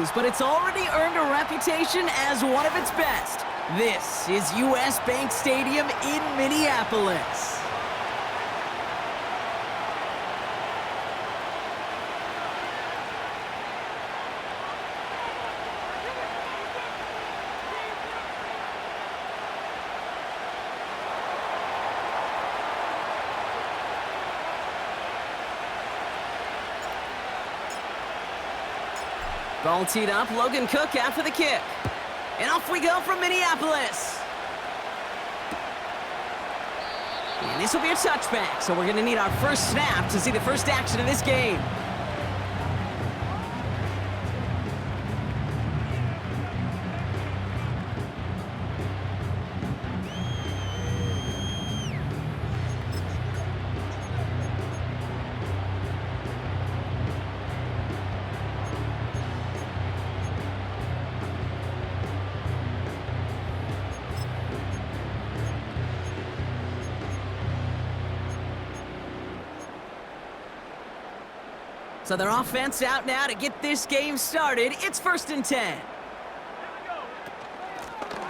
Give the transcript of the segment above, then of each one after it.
knows, but it's already earned a reputation as one of its best. This is US Bank Stadium in Minneapolis. Ball teed up, Logan Cook out for the kick. And off we go from Minneapolis. And this will be a touchback, so we're going to need our first snap to see the first action of this game. So their offense out now to get this game started. It's 1st and 10.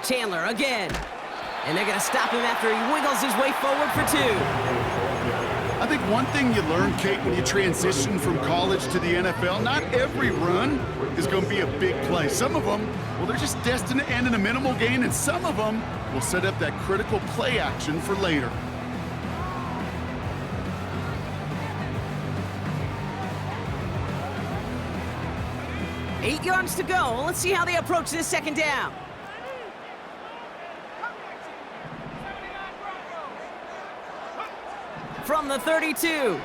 Chandler again. And they're going to stop him after he wiggles his way forward for 2. I think one thing you learn, Kate, when you transition from college to the NFL, not every run is going to be a big play. Some of them, well, they're just destined to end in a minimal gain, and some of them will set up that critical play action for later. 8 yards to go. Let's see how they approach this 2nd down. From the 32.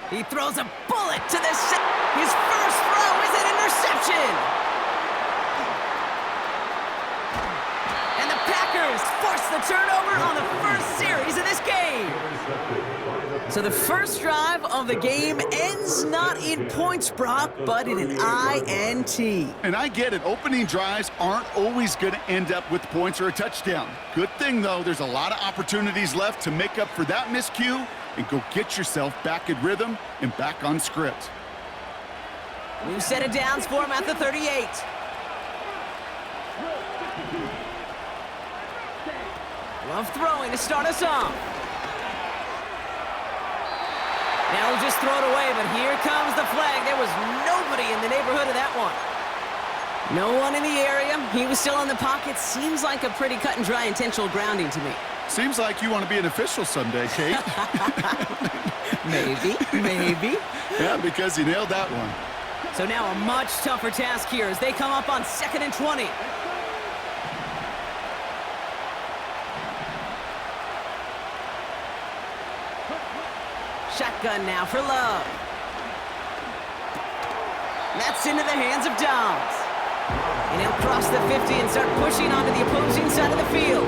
He throws a bullet to the His first throw is an interception. And the Packers force the turnover on the first series of this game. So the first drive of the game ends not in points, Brock, but in an INT. And I get it. Opening drives aren't always going to end up with points or a touchdown. Good thing, though, there's a lot of opportunities left to make up for that miscue and go get yourself back in rhythm and back on script. New set of downs for him at the 38. Love throwing to start us off. Now he'll just throw it away, but here comes the flag. There was nobody in the neighborhood of that one. No one in the area. He was still in the pocket. Seems like a pretty cut and dry intentional grounding to me. Seems like you want to be an official someday, Kate. Maybe. Yeah, because you nailed that one. So now a much tougher task here as they come up on 2nd and 20. Shotgun now for Love. That's into the hands of Dobbs. And he'll cross the 50 and start pushing onto the opposing side of the field.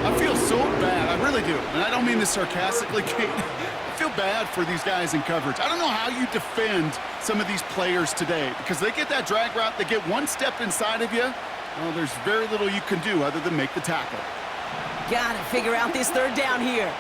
I feel so bad. I really do. And I don't mean this sarcastically, Kate. I feel bad for these guys in coverage. I don't know how you defend some of these players today because they get that drag route, they get one step inside of you. Well, there's very little you can do other than make the tackle. Got to figure out this 3rd down here.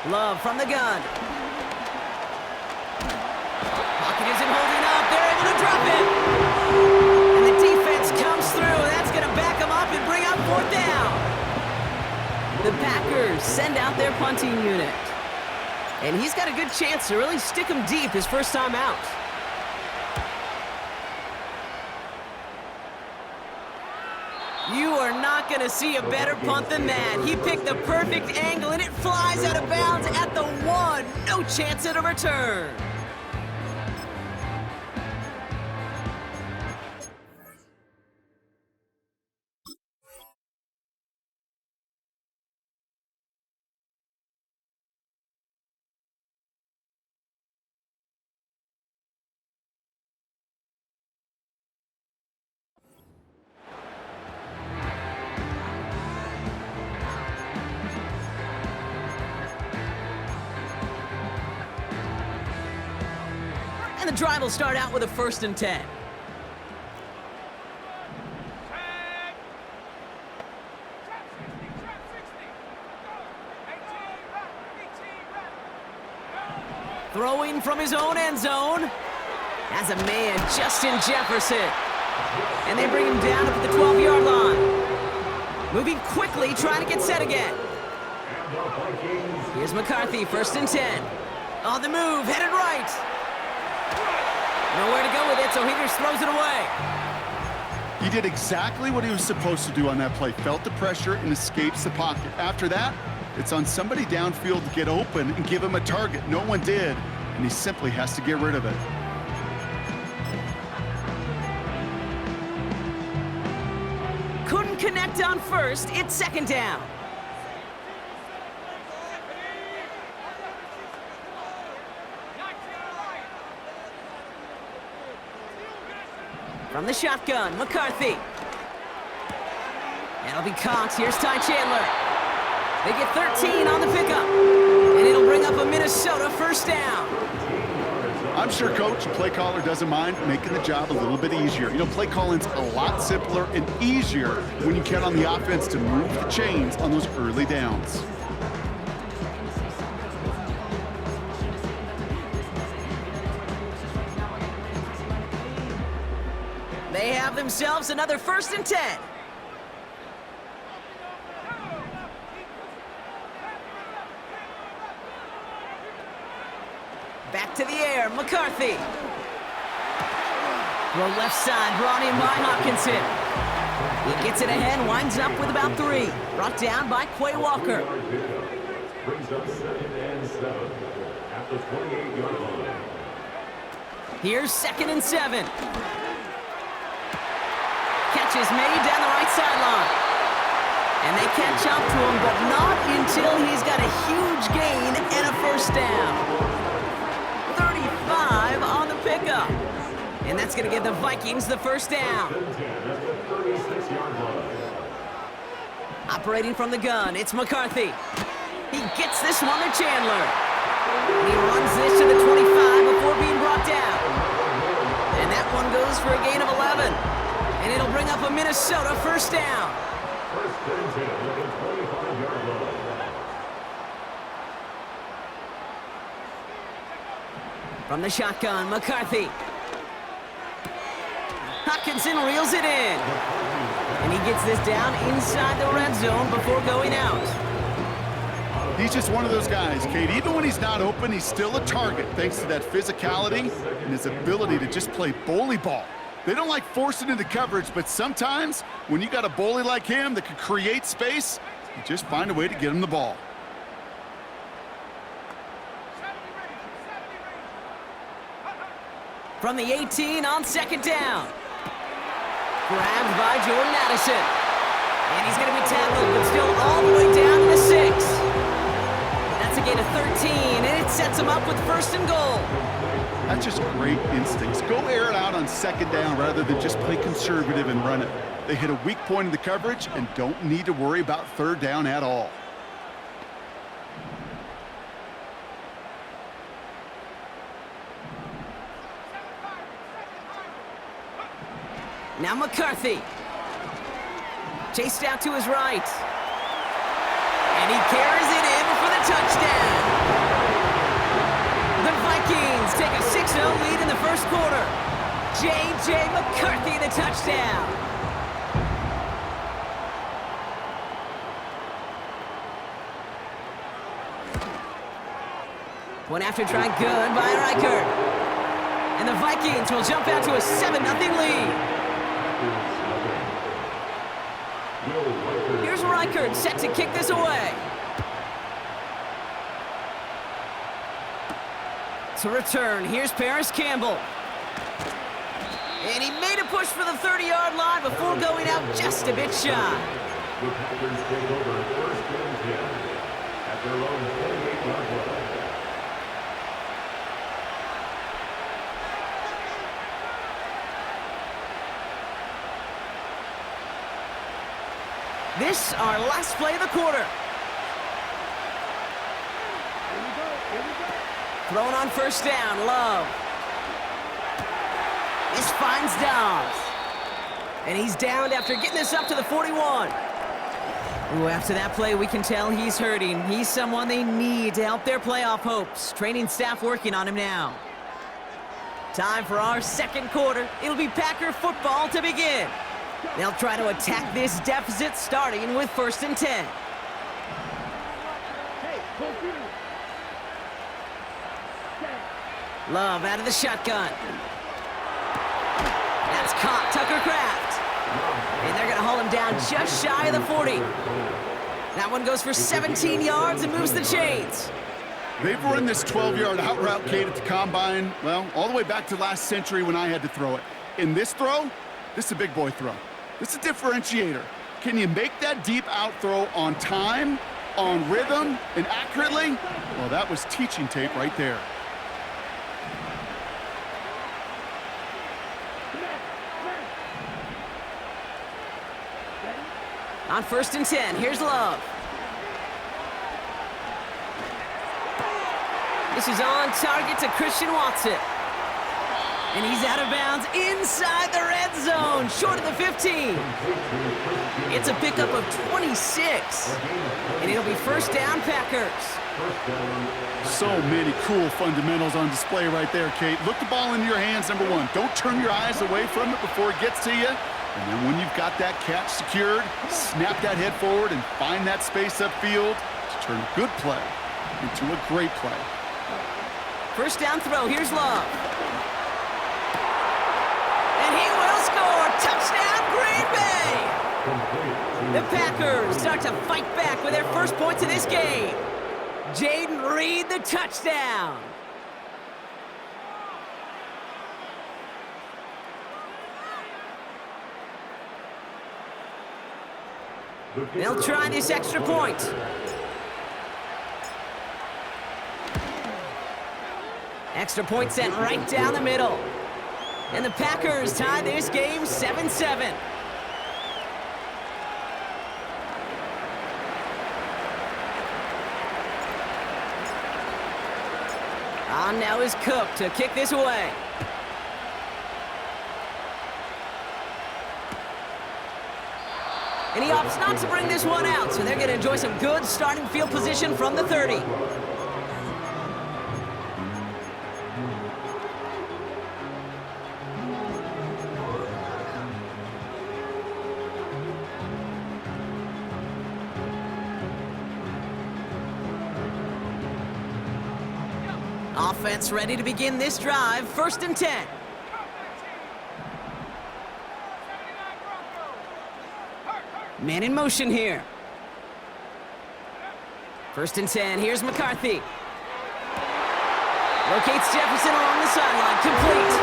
Love from the gun. Pocket isn't holding up. They're able to drop it. And the defense comes through. That's going to back them up and bring up 4th down. The Packers send out their punting unit. And he's got a good chance to really stick them deep his first time out. You are not going to see a better punt than that. He picked the perfect angle, and it flies out of bounds at the 1. No chance at a return. And the drive will start out with a 1st and 10. Throwing from his own end zone. Has a man, Justin Jefferson. And they bring him down up at the 12-yard line. Moving quickly, trying to get set again. Here's McCarthy, 1st and 10. On the move, headed right. Nowhere to go with it, so he just throws it away. He did exactly what he was supposed to do on that play. Felt the pressure and escapes the pocket. After that, it's on somebody downfield to get open and give him a target. No one did, and he simply has to get rid of it. Couldn't connect on first. It's 2nd down. From the shotgun, McCarthy. That'll be Cox. Here's Ty Chandler. They get 13 on the pickup. And it'll bring up a Minnesota 1st down. I'm sure Coach, play caller, doesn't mind making the job a little bit easier. You know, play calling's a lot simpler and easier when you count on the offense to move the chains on those early downs. They have themselves another 1st and 10. Back to the air, McCarthy. Throw left side, brought in by Hopkinson. He gets it ahead, winds up with about 3. Brought down by Quay Walker. Brings up 2nd and 7 at the 28-yard line. Here's 2nd and 7. Catch is made down the right sideline. And they catch up to him, but not until he's got a huge gain and a 1st down. 35 on the pickup. And that's going to give the Vikings the 1st down. Operating from the gun, it's McCarthy. He gets this one to Chandler. He runs this to the 25 before being brought down. And that one goes for a gain of 11. And it'll bring up a Minnesota 1st down. From the shotgun, McCarthy. Hopkinson reels it in. And he gets this down inside the red zone before going out. He's just one of those guys, Kate. Even when he's not open, he's still a target thanks to that physicality and his ability to just play bully ball. They don't like forcing into coverage, but sometimes when you got a bully like him that can create space, you just find a way to get him the ball. From the 18 on 2nd down. Grabbed by Jordan Addison. And he's going to be tackled, but still all the way down to the 6. That's a gain of 13, and it sets him up with 1st and goal. That's just great instincts. Go air it out on 2nd down rather than just play conservative and run it. They hit a weak point in the coverage and don't need to worry about 3rd down at all. Now McCarthy. Chased out to his right. And he carries it in for the touchdown. The Vikings take a 6-0 lead in the 1st quarter. J.J. McCarthy, the touchdown. One after try good by Reichert. And the Vikings will jump out to a 7-0 lead. Here's Reichert set to kick this away. To return, here's Paris Campbell. And he made a push for the 30-yard line before going out just a bit shy. The Packers take over 1st and 10 at their own 28-yard line. This our last play of the quarter. Thrown on 1st down, Love. This finds Dobbs. And he's downed after getting this up to the 41. Ooh, after that play, we can tell he's hurting. He's someone they need to help their playoff hopes. Training staff working on him now. Time for our second quarter. It'll be Packer football to begin. They'll try to attack this deficit, starting with 1st and 10. Love out of the shotgun. That's caught, Tucker Kraft. And they're going to haul him down just shy of the 40. That one goes for 17 yards and moves the chains. They've run this 12-yard out route, Kate, at the combine, well, all the way back to last century when I had to throw it. In this throw, this is a big boy throw. This is a differentiator. Can you make that deep out throw on time, on rhythm, and accurately? Well, that was teaching tape right there. On 1st and 10, here's Love. This is on target to Christian Watson. And he's out of bounds inside the red zone, short of the 15. It's a pickup of 26. And it'll be 1st down, Packers. So many cool fundamentals on display right there, Kate. Look the ball into your hands, number one. Don't turn your eyes away from it before it gets to you. And then when you've got that catch secured, snap that head forward and find that space upfield to turn a good play into a great play. 1st down throw, here's Love. And he will score! Touchdown, Green Bay! The Packers start to fight back with their first points of this game. Jaden Reed, the touchdown. They'll try this extra point. Extra point sent right down the middle. And the Packers tie this game 7-7. On now is Cook to kick this away. And he opts not to bring this one out, so they're going to enjoy some good starting field position from the 30. Offense ready to begin this drive, 1st and 10. Man in motion here. 1st and 10, here's McCarthy. Locates Jefferson along the sideline, complete.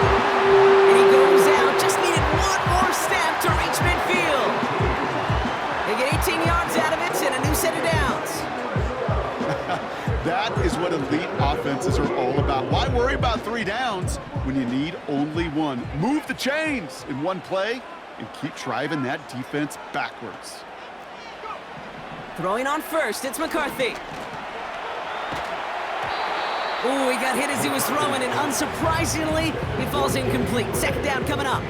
And he goes out, just needed one more step to reach midfield. They get 18 yards out of it and a new set of downs. That is what elite offenses are all about. Why worry about 3 downs when you need only one? Move the chains in one play and keep driving that defense backwards. Throwing on 1st, it's McCarthy. Ooh, he got hit as he was throwing, and unsurprisingly, he falls incomplete. 2nd down coming up.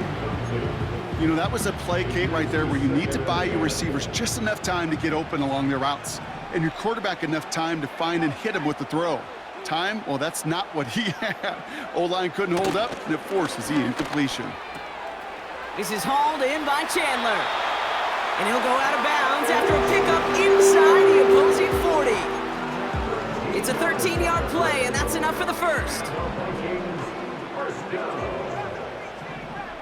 You know, that was a play, Kate, right there where you need to buy your receivers just enough time to get open along their routes, and your quarterback enough time to find and hit him with the throw. Time, well, that's not what he had. O-line couldn't hold up, and it forces the incompletion. This is hauled in by Chandler. And he'll go out of bounds after a pickup inside the opposing 40. It's a 13-yard play, and that's enough for the 1st. 1st down.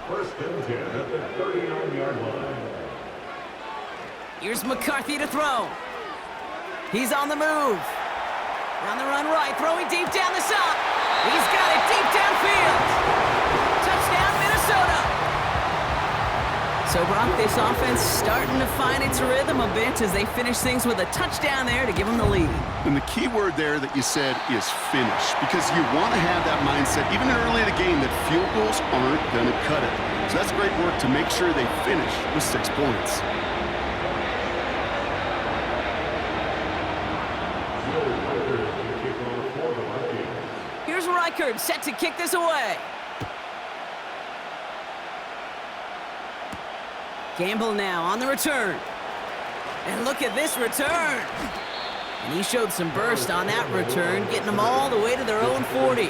1st and 10 at the 39-yard line. Here's McCarthy to throw. He's on the move. On the run right, throwing deep down the side. He's got it deep downfield. Touchdown, Minnesota. So, Brock, this offense starting to find its rhythm a bit as they finish things with a touchdown there to give them the lead. And the key word there that you said is finish, because you want to have that mindset, even early in the game, that field goals aren't going to cut it. So that's great work to make sure they finish with 6 points. Here's Reichard set to kick this away. Gamble now on the return. And look at this return. And he showed some burst on that return, getting them all the way to their own 40.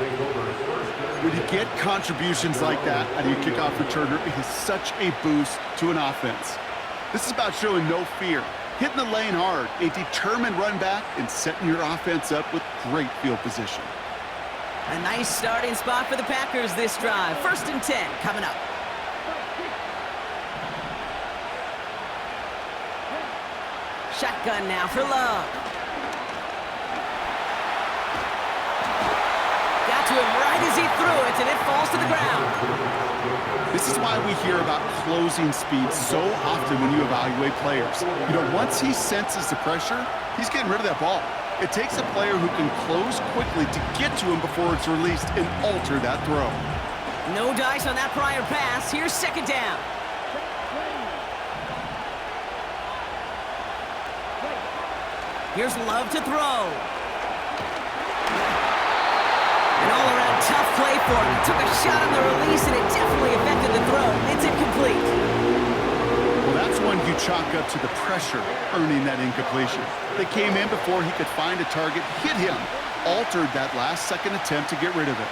When you get contributions like that out of your kickoff returner, it is such a boost to an offense. This is about showing no fear, hitting the lane hard, a determined run back, and setting your offense up with great field position. A nice starting spot for the Packers this drive. 1st and 10 coming up. Shotgun now for Love. Got to him right as he threw it, and it falls to the ground. This is why we hear about closing speed so often when you evaluate players. You know, once he senses the pressure, he's getting rid of that ball. It takes a player who can close quickly to get to him before it's released and alter that throw. No dice on that prior pass. Here's 2nd down. Here's Love to throw. An all-around tough play for him. He took a shot on the release, and it definitely affected the throw. It's incomplete. Well, that's one you chalk up to the pressure earning that incompletion. They came in before he could find a target, hit him, altered that last-second attempt to get rid of it.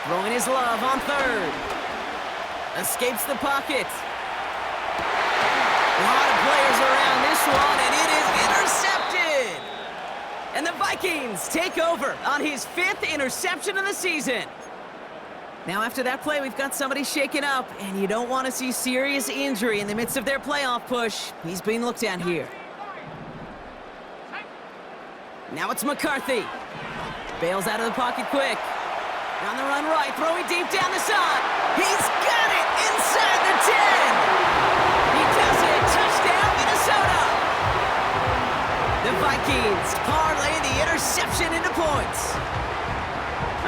Throwing his Love on 3rd. Escapes the pocket. A lot of players around this one, and it is intercepted. And the Vikings take over on his 5th interception of the season. Now, after that play, we've got somebody shaken up, and you don't want to see serious injury in the midst of their playoff push. He's being looked at here. Now it's McCarthy. Bails out of the pocket quick. On the run right, throwing deep down the side. He's got it inside the 10. He does it. Touchdown, Minnesota. The Vikings parlay the interception into points.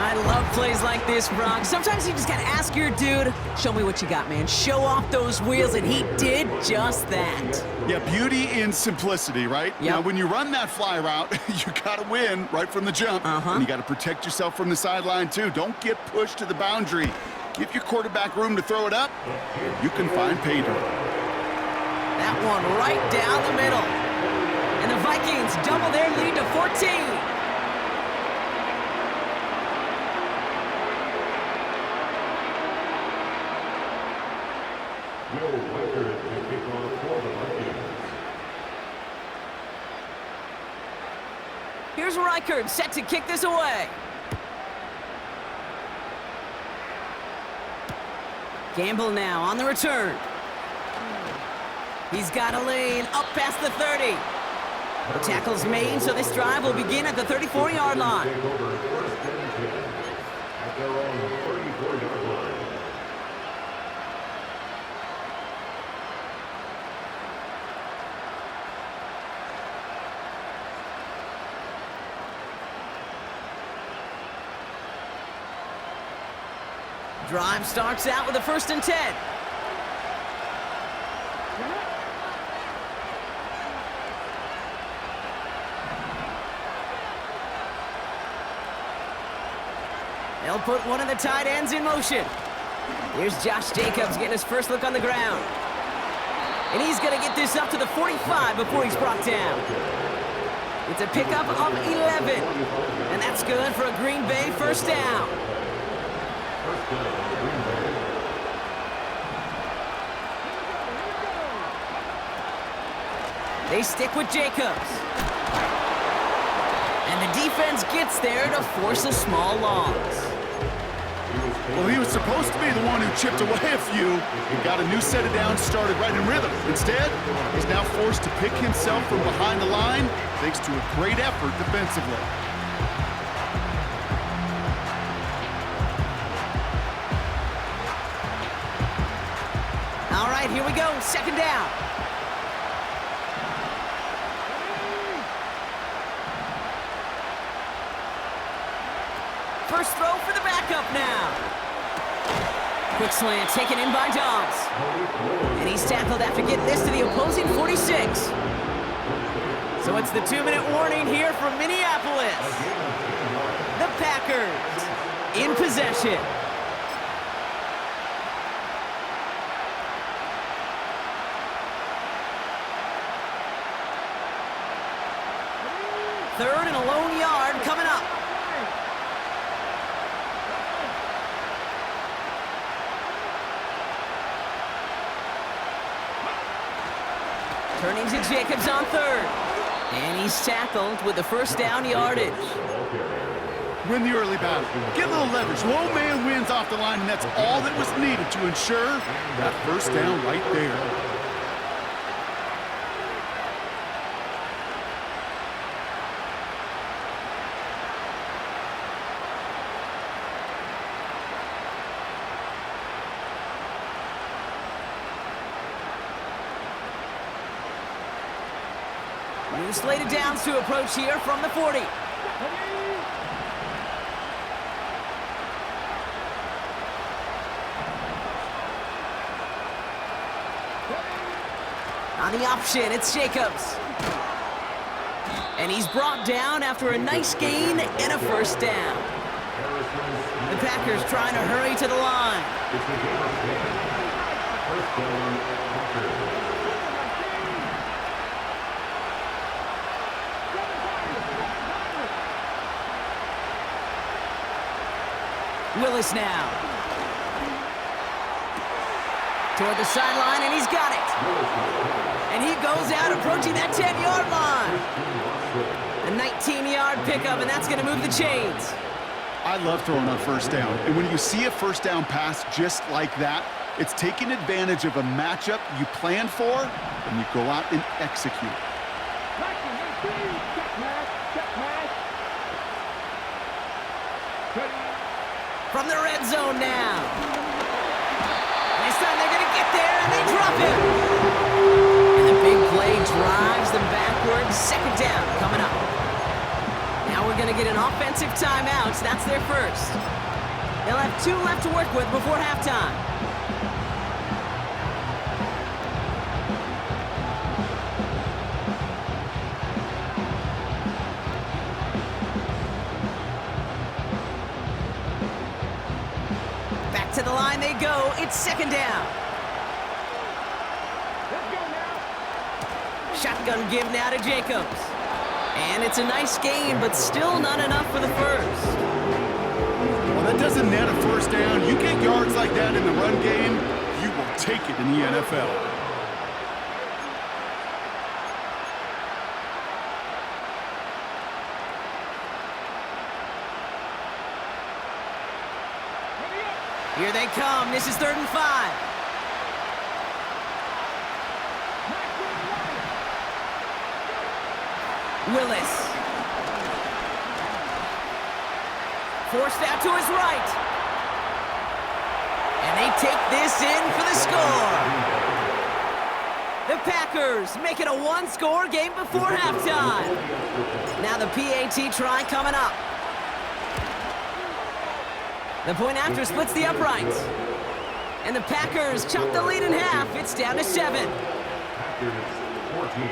I love plays like this, Brock. Sometimes you just got to ask your dude, show me what you got, man. Show off those wheels, and he did just that. Yeah, beauty in simplicity, right? Yep. Now, when you run that fly route, you got to win right from the jump. And you got to protect yourself from the sideline, too. Don't get pushed to the boundary. Give your quarterback room to throw it up. You can find pay dirt. That one right down the middle. And the Vikings double their lead to 14. Here's Reichard, set to kick this away. Gamble now on the return. He's got a lane up past the 30. The tackle's made, so this drive will begin at the 34-yard line. Drive starts out with a 1st and 10. They'll put one of the tight ends in motion. Here's Josh Jacobs getting his first look on the ground. And he's going to get this up to the 45 before he's brought down. It's a pickup of 11. And that's good for a Green Bay 1st down. They stick with Jacobs. And the defense gets there to force a small loss. Well, he was supposed to be the one who chipped away a few and got a new set of downs started right in rhythm. Instead, he's now forced to pick himself from behind the line thanks to a great effort defensively. All right, here we go. 2nd down. First throw for the backup now. Quick slant taken in by Dobbs. And he's tackled after getting this to the opposing 46. So it's the 2-minute warning here from Minneapolis. The Packers in possession. Third and a lone yard coming up. Turning to Jacobs on third. And he's tackled with the first down yardage. Win the early battle. Get a little leverage. Low man wins off the line, and that's all that was needed to ensure that first down right there. New slated downs to approach here from the 40. On the option, it's Jacobs. And he's brought down after a nice gain and a first down. The Packers trying to hurry to the line. Willis now. Toward the sideline, and he's got it. And he goes out approaching that 10-yard line. A 19-yard pickup, and that's going to move the chains. I love throwing on first down. And when you see a first down pass just like that, it's taking advantage of a matchup you planned for, and you go out and execute. From the red zone now. This time they're going to get there, and they drop him. And the big play drives them backwards. Second down coming up. Now we're going to get an offensive timeout. That's their first. They'll have 2 left to work with before halftime. To the line they go. It's second down. Shotgun give now to Jacobs. And it's a nice gain, but still not enough for the first. Well, that doesn't net a first down. You get yards like that in the run game, you will take it in the NFL. Here they come. This is 3rd and 5. Willis. Forced out to his right. And they take this in for the score. The Packers make it a 1-score game before halftime. Now the PAT try coming up. The point after splits the uprights. And the Packers chop the lead in half. It's down to 7. Packers 14.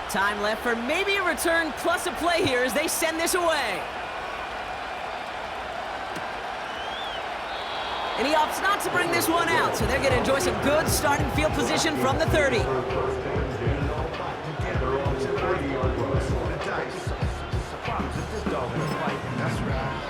Time left for maybe a return plus a play here as they send this away. And he opts not to bring this one out, so they're going to enjoy some good starting field position from the 30. That's right.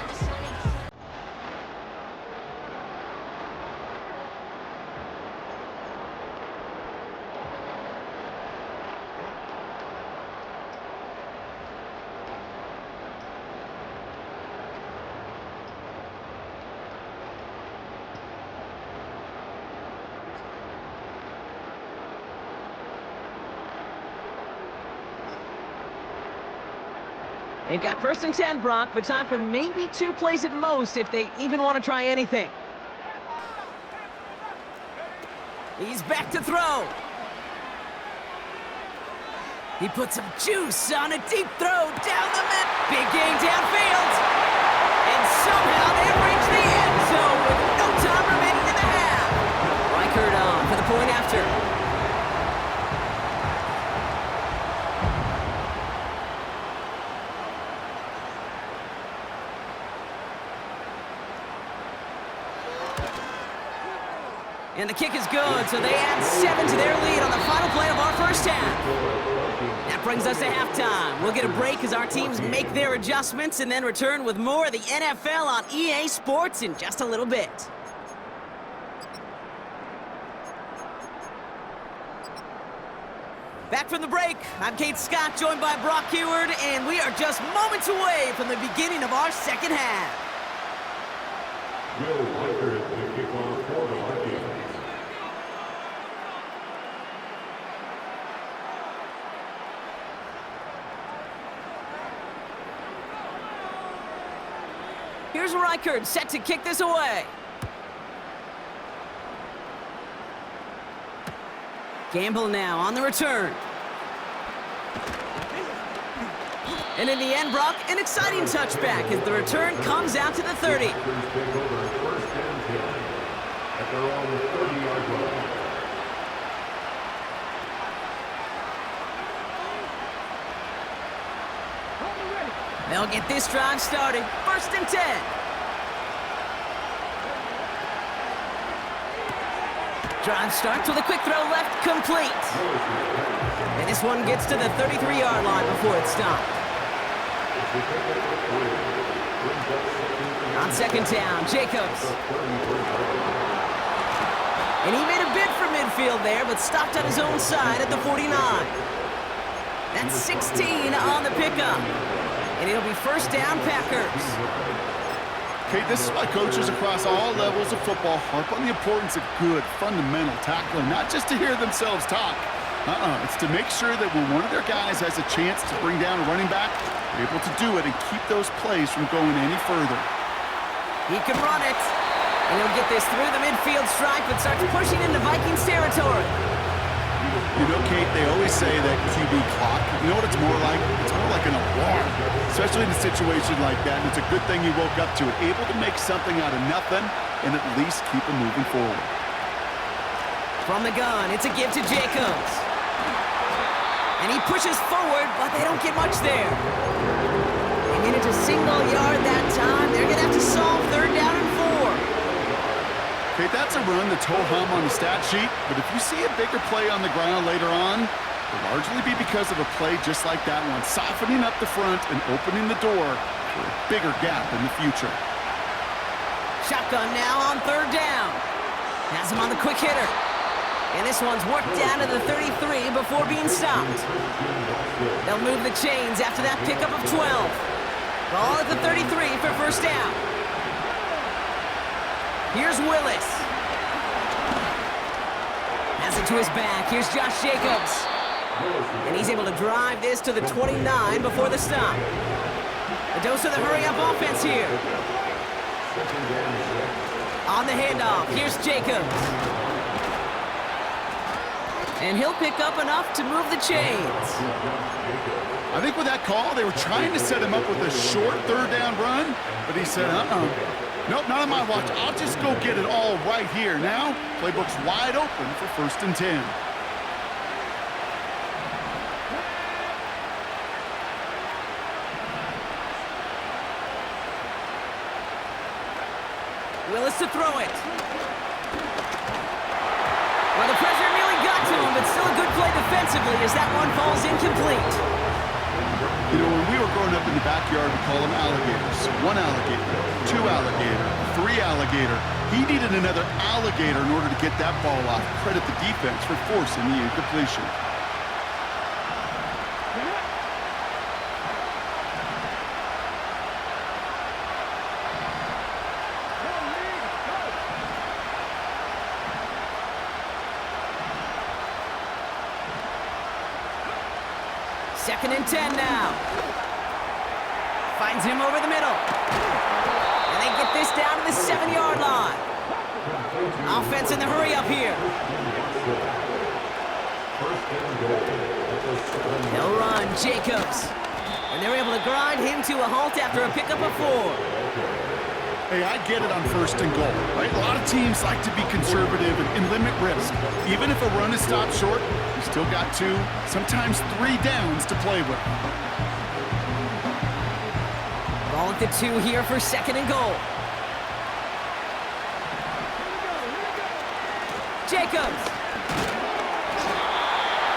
They've got 1st and 10, Brock, but time for maybe 2 plays at most if they even want to try anything. He's back to throw. He puts some juice on a deep throw down the mid. Big gain downfield. And somehow And the kick is good, so they add 7 to their lead on the final play of our first half. That brings us to halftime. We'll get a break as our teams make their adjustments and then return with more of the NFL on EA Sports in just a little bit. Back from the break, I'm Kate Scott, joined by Brock Heward, and we are just moments away from the beginning of our second half. Will Vikers to kick off for the Vikings. Here's Reichard, set to kick this away. Gamble now on the return. And in the end, Brock, an exciting touchback as the return comes out to the 30. Take over first and 10 at their own 30-yard line. They'll get this drive started. First and 10. Drive starts with a quick throw left, complete. And this one gets to the 33-yard line before it's stopped. On second down, Jacobs. And he made a bid for midfield there, but stopped on his own side at the 49. That's 16 on the pickup. And it'll be first down, Packers. Okay, this is why coaches across all levels of football harp on the importance of good, fundamental tackling, not just to hear themselves talk. It's to make sure that when one of their guys has a chance to bring down a running back, they're able to do it and keep those plays from going any further. He can run it. And he'll get this through the midfield stripe and starts pushing into Vikings territory. You know, Kate, they always say that QB clock. You know what it's more like? It's more like an alarm, especially in a situation like that. And it's a good thing you woke up to it, able to make something out of nothing and at least keep them moving forward. From the gun, it's a give to Jacobs. And he pushes forward, but they don't get much there. They made it to single yard that time. They're going to have to solve third down and 4. Okay, that's a run that's ho-hum on the stat sheet, but if you see a bigger play on the ground later on, it'll largely be because of a play just like that one, softening up the front and opening the door for a bigger gap in the future. Shotgun now on third down. Has him on the quick hitter. And this one's worked down to the 33 before being stopped. They'll move the chains after that pickup of 12. Ball at the 33 for first down. Here's Willis. Has it to his back. Here's Josh Jacobs. And he's able to drive this to the 29 before the stop. A dose of the hurry-up offense here. On the handoff, here's Jacobs. And he'll pick up enough to move the chains. I think with that call, they were trying to set him up with a short third down run, but he said, nope, not on my watch. I'll just go get it all right here. Now, playbook's wide open for first and 10. Willis to throw it. Well, the pressure nearly got to him, but still a good play defensively as that one falls incomplete. You know, when we were growing up in the backyard, we call them alligators. 1 alligator, 2 alligator, 3 alligator. He needed another alligator in order to get that ball off. Credit the defense for forcing the incompletion. Second and 10 now. Finds him over the middle. And they get this down to the 7-yard line. Offense in the hurry up here. They'll run Jacobs. And they're able to grind him to a halt after a pickup of 4. Hey, I get it on first and goal, right? A lot of teams like to be conservative and limit risk. Even if a run is stopped short, you still got 2, sometimes 3 downs to play with. Ball at the 2 here for second and goal. Jacobs.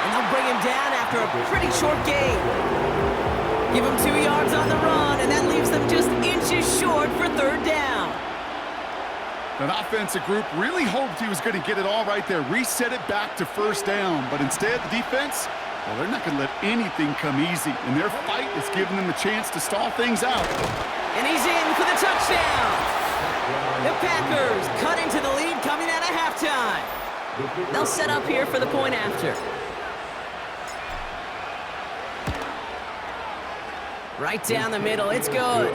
And they'll bring him down after a pretty short gain. Give him 2 yards on the run, and that leaves them just inches short for third down. That offensive group really hoped he was going to get it all right there, reset it back to first down. But instead, the defense, well, they're not going to let anything come easy. And their fight is giving them a chance to stall things out. And he's in for the touchdown. The Packers cut into the lead coming out of halftime. They'll set up here for the point after. Right down the middle, it's good.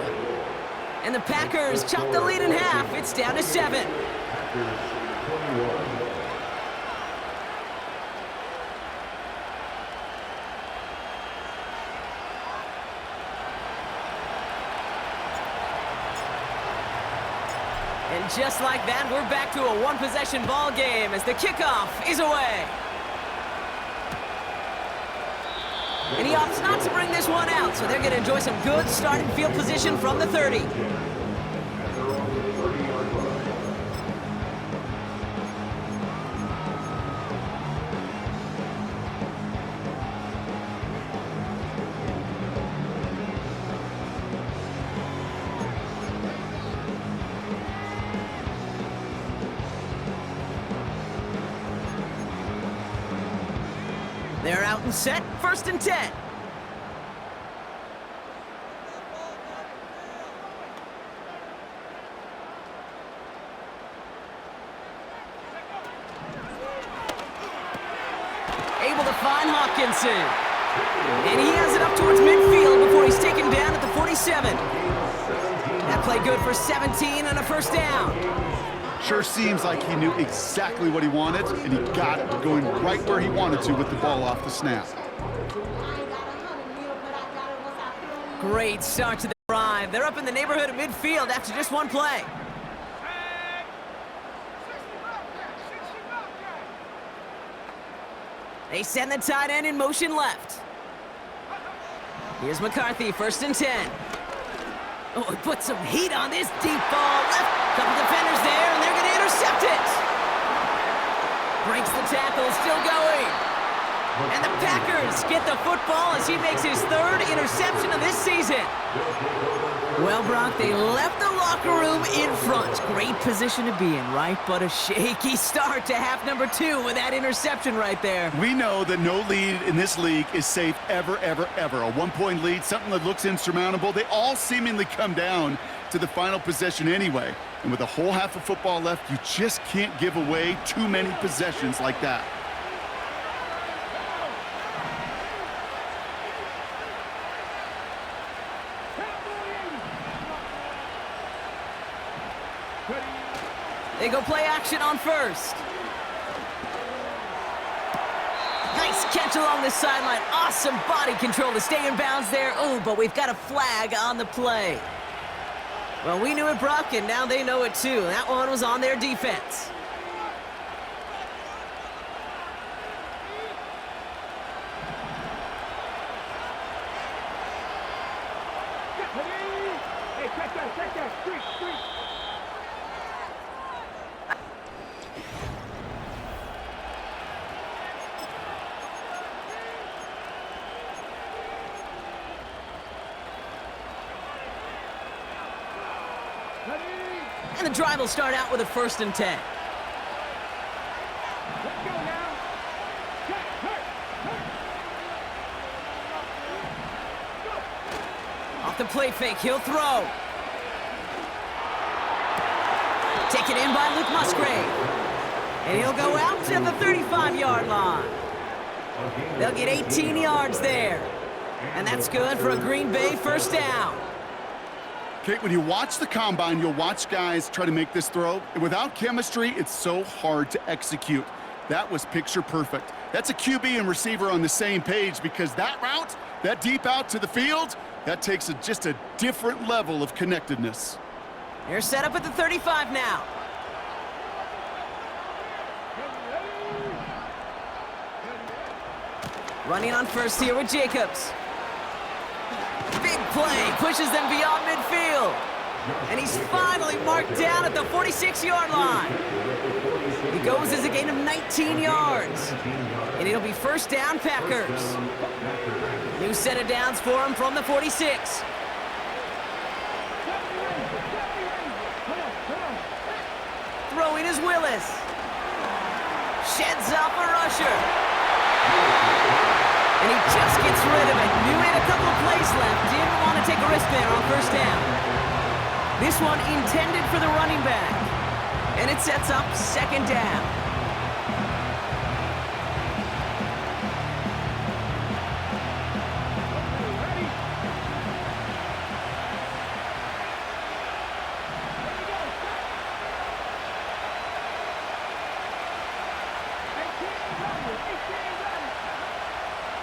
And the Packers chop the lead in half. It's down to 7. And just like that, we're back to a one-possession ball game as the kickoff is away. And he opts not to bring this one out, so they're going to enjoy some good starting field position from the 30. They're out and set, 1st and 10. Able to find Hawkinson. And he has it up towards midfield before he's taken down at the 47. That play good for 17 and a first down. Sure seems like he knew exactly what he wanted, and he got it, going right where he wanted to with the ball off the snap. Great start to the drive. They're up in the neighborhood of midfield after just one play. They send the tight end in motion left. Here's McCarthy, 1st and 10. Oh, he put some heat on this deep ball. Left. Couple defenders there, and they're going to intercept it. Breaks the tackle, still going. And the Packers get the football as he makes his 3rd interception of this season. Well, Brock, they left the locker room in front. Great position to be in, right? But a shaky start to half number 2 with that interception right there. We know that no lead in this league is safe ever, ever, ever. A 1-point lead, something that looks insurmountable. They all seemingly come down to the final possession anyway. And with a whole half of football left, you just can't give away too many possessions like that. They go play action on 1st. Nice catch along the sideline. Awesome body control to stay in bounds there. Oh, but we've got a flag on the play. Well, we knew it, Brock, and now they know it too. That one was on their defense. And the drive will start out with a 1st and 10. Off the play fake, he'll throw. Taken in by Luke Musgrave. And he'll go out to the 35-yard line. They'll get 18 yards there. And that's good for a Green Bay 1st down. Kate, when you watch the combine, you'll watch guys try to make this throw. And without chemistry, it's so hard to execute. That was picture perfect. That's a QB and receiver on the same page because that route, that deep out to the field, that takes just a different level of connectedness. They're set up at the 35 now. Running on 1st here with Jacobs. Big play, pushes them beyond midfield. And he's finally marked down at the 46-yard line. He goes as a gain of 19 yards. And it'll be first down, Packers. New set of downs for him from the 46. Throwing is Willis. Sheds off a rusher. And he just gets rid of it. Knew he had a couple of plays left. Didn't want to take a risk there on first down. This one intended for the running back. And it sets up second down.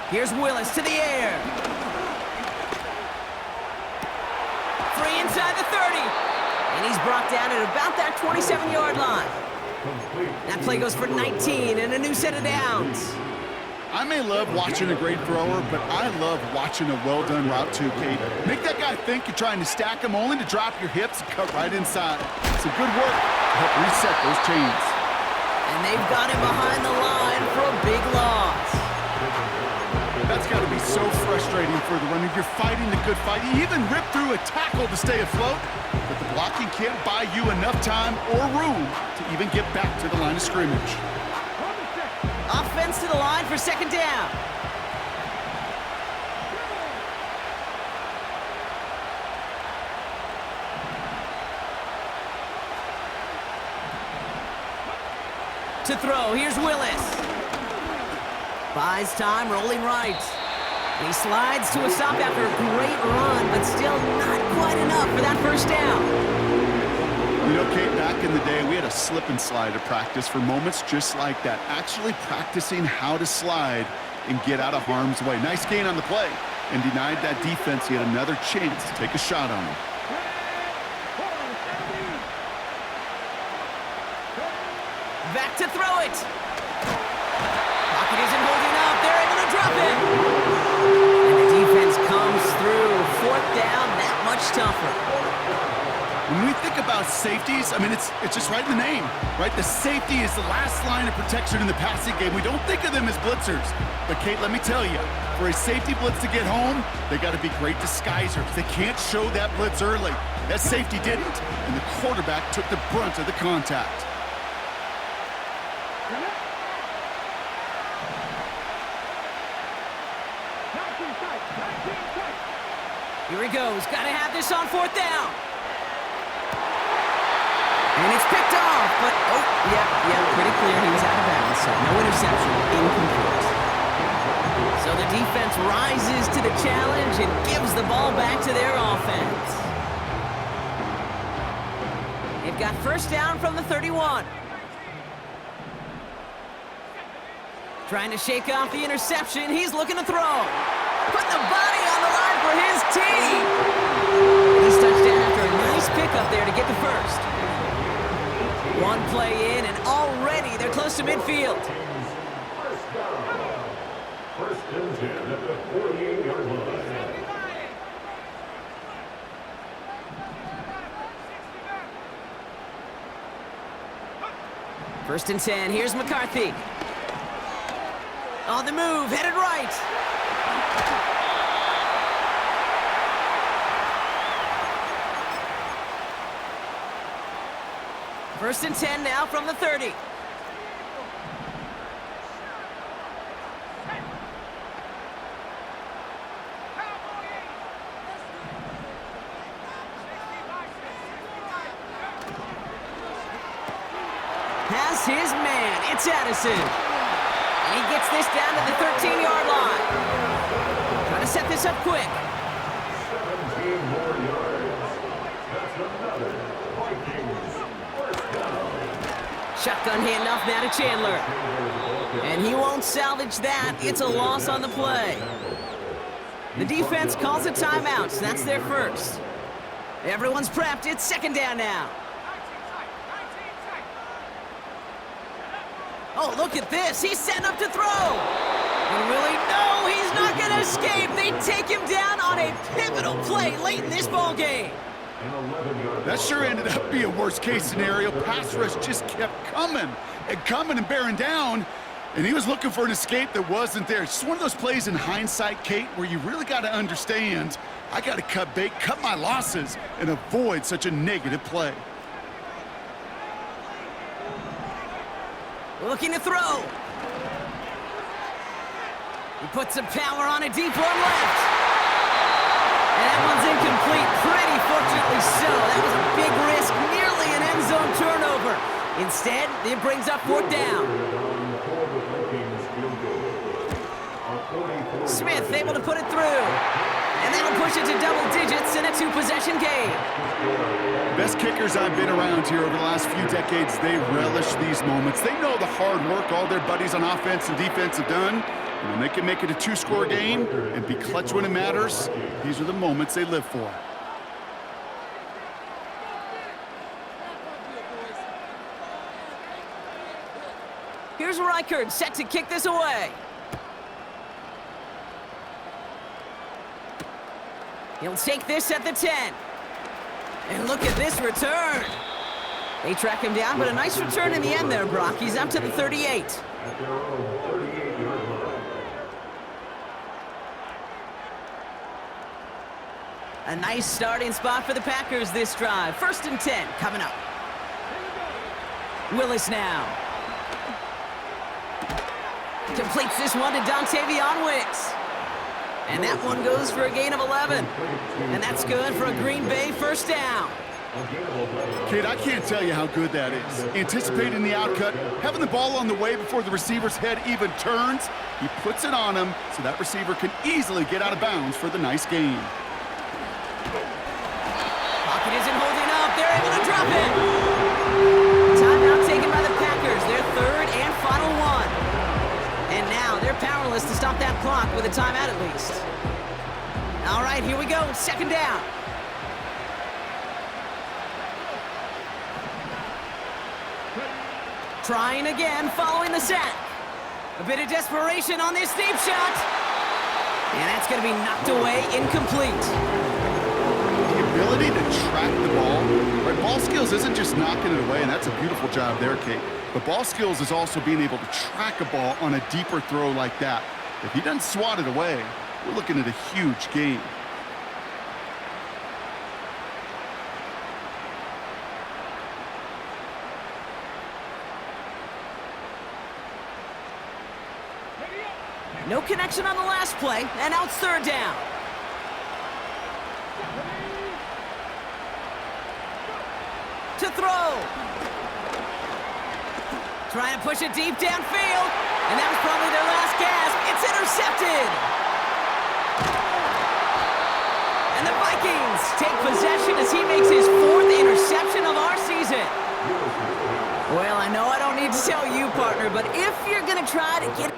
Here's Willis to the air. Free inside the 30. And he's brought down at about that 27-yard line. That play goes for 19 and a new set of downs. I may love watching a great thrower, but I love watching a well-done route too, Kate. Make that guy think you're trying to stack him only to drop your hips and cut right inside. Some good work to help reset those chains. And they've got him behind the line for a big loss. That's got to be so frustrating for the runner. You're fighting the good fight. You even rip through a tackle to stay afloat, but the blocking can't buy you enough time or room to even get back to the line of scrimmage. Offense to the line for second down. To throw, here's Willis. Buys time, rolling right. And he slides to a stop after a great run, but still not quite enough for that first down. You know, Kate, back in the day, we had a slip and slide to practice for moments just like that. Actually practicing how to slide and get out of harm's way. Nice gain on the play, and denied that defense yet another chance to take a shot on him. Back to throw it. Pocket isn't holding up. They're able to drop it. And the defense comes through. Fourth down, that much tougher. When we think about safeties, I mean, it's just right in the name, right? The safety is the last line of protection in the passing game. We don't think of them as blitzers. But, Kate, let me tell you, for a safety blitz to get home, they got to be great disguisers. They can't show that blitz early. That safety didn't, and the quarterback took the brunt of the contact. Here he goes. Got to have this on fourth down. And it's picked off, but, pretty clear he was out of bounds, so no interception, incomplete. So the defense rises to the challenge and gives the ball back to their offense. They've got first down from the 31. Trying to shake off the interception. He's looking to throw. Putting the body on the line for his team. He's touchdown after a nice pickup there to get the first. One play in, and already they're close to midfield. First and 10 at the 48-yard line. First and 10, here's McCarthy. On the move, headed right. First and 10 now from the 30. Has his man, it's Addison. And he gets this down to the 13-yard line. Trying to set this up quick. 17 more yards. That's another Vikings first down. Shotgun handoff now to Chandler. And he won't salvage that. It's a loss on the play. The defense calls a timeout, so that's their first. Everyone's prepped. It's second down now. Oh, look at this. He's setting up to throw. And really, no, he's not going to escape. They take him down on a pivotal play late in this ball game. That sure ended up being a worst-case scenario. Pass rush just kept coming. and coming and bearing down, and he was looking for an escape that wasn't there. It's just one of those plays in hindsight, Kate, where you really got to understand, I got to cut bait, cut my losses, and avoid such a negative play. Looking to throw. He puts some power on a deep one left. And that one's incomplete, pretty fortunately so. That was a big risk, nearly an end zone turnover. Instead, it brings up 4th down. Smith able to put it through. And that'll push it to double digits in a 2-possession game. Best kickers I've been around here over the last few decades, they relish these moments. They know the hard work all their buddies on offense and defense have done. And when they can make it a 2-score game and be clutch when it matters, these are the moments they live for. Here's Reichard set to kick this away. He'll take this at the 10. And look at this return. They track him down, but a nice return in the end there, Brock. He's up to the 38. At their own 38-yard line. A nice starting spot for the Packers this drive. 1st and 10 coming up. Willis now. Completes this one to Dontavion Wicks. And that one goes for a gain of 11. And that's good for a Green Bay 1st down. Kate, I can't tell you how good that is. Anticipating the outcut, having the ball on the way before the receiver's head even turns. He puts it on him so that receiver can easily get out of bounds for the nice gain. Pocket isn't holding up. They're able to drop it. Timeout taken by the Packers. Their 3rd and final one. And now they're powerless to stop that clock with a timeout at least. All right, here we go. 2nd down. Trying again following the sack. A bit of desperation on this deep shot. And that's going to be knocked away, incomplete. The ability to track the ball, right? Ball skills isn't just knocking it away, and that's a beautiful job there, Kate. But ball skills is also being able to track a ball on a deeper throw like that. If he doesn't swat it away, we're looking at a huge gain. No connection on the last play, and now it's 3rd down. To throw. Trying to push it deep downfield, and that was probably their last gasp. It's intercepted. And the Vikings take possession as he makes his 4th interception of our season. Well, I know I don't need to tell you, partner, but if you're going to try to get